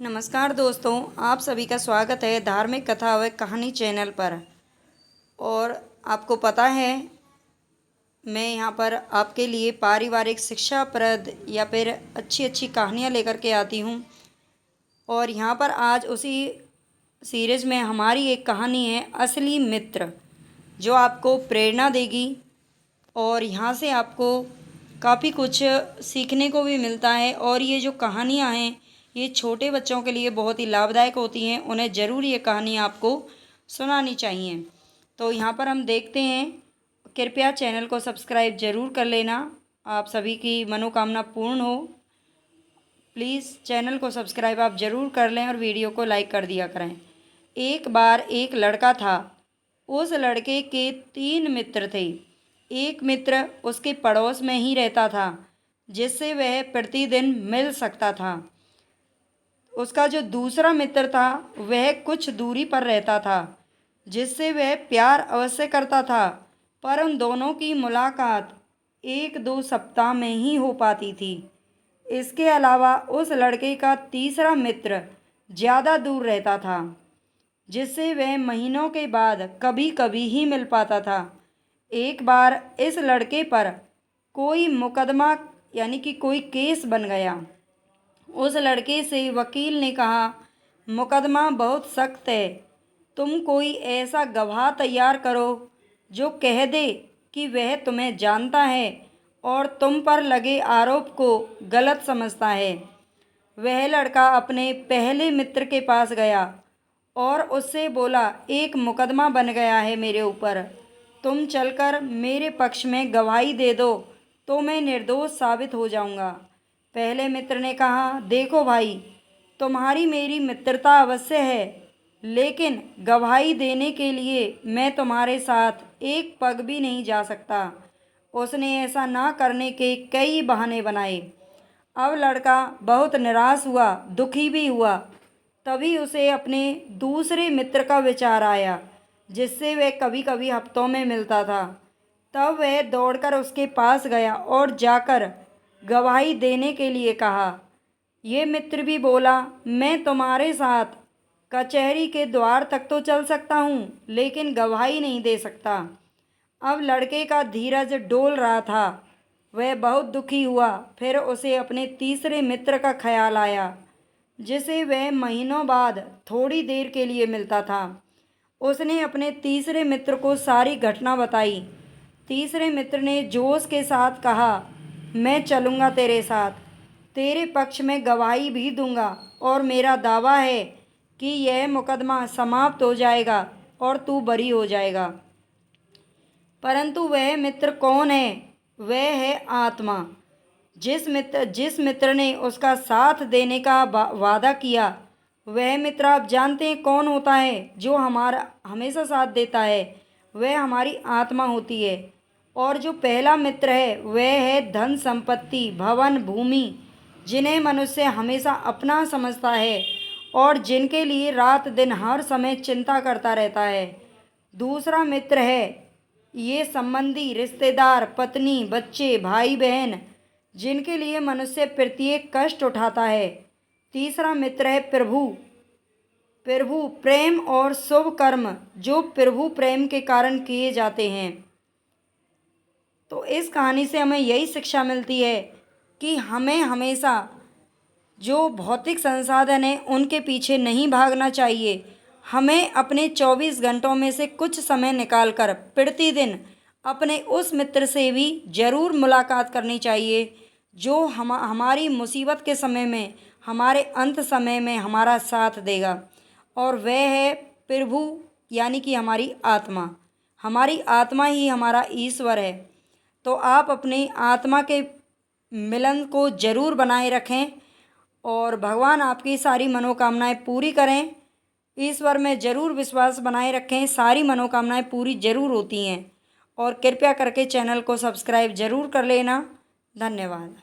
नमस्कार दोस्तों, आप सभी का स्वागत है धार्मिक कथा व कहानी चैनल पर। और आपको पता है, मैं यहाँ पर आपके लिए पारिवारिक शिक्षाप्रद या फिर अच्छी अच्छी कहानियाँ लेकर के आती हूँ। और यहाँ पर आज उसी सीरीज़ में हमारी एक कहानी है असली मित्र, जो आपको प्रेरणा देगी और यहाँ से आपको काफ़ी कुछ सीखने को भी मिलता है। और ये जो कहानियाँ हैं, ये छोटे बच्चों के लिए बहुत ही लाभदायक होती हैं। उन्हें ज़रूर ये कहानी आपको सुनानी चाहिए। तो यहाँ पर हम देखते हैं, कृपया चैनल को सब्सक्राइब ज़रूर कर लेना, आप सभी की मनोकामना पूर्ण हो। प्लीज़ चैनल को सब्सक्राइब आप ज़रूर कर लें और वीडियो को लाइक कर दिया करें। एक बार एक लड़का था। उस लड़के के 3 मित्र थे। एक मित्र उसके पड़ोस में ही रहता था, जिससे वह प्रतिदिन मिल सकता था। उसका जो दूसरा मित्र था, वह कुछ दूरी पर रहता था, जिससे वह प्यार अवश्य करता था, पर उन दोनों की मुलाकात 1-2 सप्ताह में ही हो पाती थी। इसके अलावा उस लड़के का तीसरा मित्र ज़्यादा दूर रहता था, जिससे वह महीनों के बाद कभी कभी ही मिल पाता था। एक बार इस लड़के पर कोई मुकदमा यानी कि कोई केस बन गया। उस लड़के से वकील ने कहा, मुकदमा बहुत सख्त है, तुम कोई ऐसा गवाह तैयार करो जो कह दे कि वह तुम्हें जानता है और तुम पर लगे आरोप को गलत समझता है। वह लड़का अपने पहले मित्र के पास गया और उससे बोला, एक मुकदमा बन गया है मेरे ऊपर, तुम चलकर मेरे पक्ष में गवाही दे दो तो मैं निर्दोष साबित हो जाऊंगा। पहले मित्र ने कहा, देखो भाई, तुम्हारी मेरी मित्रता अवश्य है, लेकिन गवाही देने के लिए मैं तुम्हारे साथ एक पग भी नहीं जा सकता। उसने ऐसा ना करने के कई बहाने बनाए। अब लड़का बहुत निराश हुआ, दुखी भी हुआ। तभी उसे अपने दूसरे मित्र का विचार आया, जिससे वह कभी कभी हफ्तों में मिलता था। तब वह दौड़कर उसके पास गया और जाकर गवाही देने के लिए कहा। ये मित्र भी बोला, मैं तुम्हारे साथ कचहरी के द्वार तक तो चल सकता हूँ, लेकिन गवाही नहीं दे सकता। अब लड़के का धीरज डोल रहा था, वह बहुत दुखी हुआ। फिर उसे अपने तीसरे मित्र का ख्याल आया, जिसे वह महीनों बाद थोड़ी देर के लिए मिलता था। उसने अपने तीसरे मित्र को सारी घटना बताई। तीसरे मित्र ने जोश के साथ कहा, मैं चलूँगा तेरे साथ, तेरे पक्ष में गवाही भी दूंगा और मेरा दावा है कि यह मुकदमा समाप्त हो जाएगा और तू बरी हो जाएगा। परंतु वह मित्र कौन है? वह है आत्मा। जिस मित्र ने उसका साथ देने का वादा किया, वह मित्र आप जानते हैं कौन होता है? जो हमारा हमेशा साथ देता है, वह हमारी आत्मा होती है। और जो पहला मित्र है, वह है धन संपत्ति, भवन भूमि, जिन्हें मनुष्य हमेशा अपना समझता है और जिनके लिए रात दिन हर समय चिंता करता रहता है। दूसरा मित्र है ये संबंधी, रिश्तेदार, पत्नी, बच्चे, भाई बहन, जिनके लिए मनुष्य प्रत्येक कष्ट उठाता है। तीसरा मित्र है प्रभु। प्रभु प्रेम और शुभ कर्म, जो प्रभु प्रेम के कारण किए जाते हैं। तो इस कहानी से हमें यही शिक्षा मिलती है कि हमें हमेशा जो भौतिक संसाधन हैं, उनके पीछे नहीं भागना चाहिए। हमें अपने 24 घंटों में से कुछ समय निकालकर प्रतिदिन अपने उस मित्र से भी ज़रूर मुलाकात करनी चाहिए, जो हमारी मुसीबत के समय में, हमारे अंत समय में हमारा साथ देगा। और वह है प्रभु, यानी कि हमारी आत्मा। हमारी आत्मा ही हमारा ईश्वर है। तो आप अपनी आत्मा के मिलन को ज़रूर बनाए रखें और भगवान आपकी सारी मनोकामनाएं पूरी करें। ईश्वर में ज़रूर विश्वास बनाए रखें, सारी मनोकामनाएं पूरी ज़रूर होती हैं। और कृपया करके चैनल को सब्सक्राइब ज़रूर कर लेना। धन्यवाद।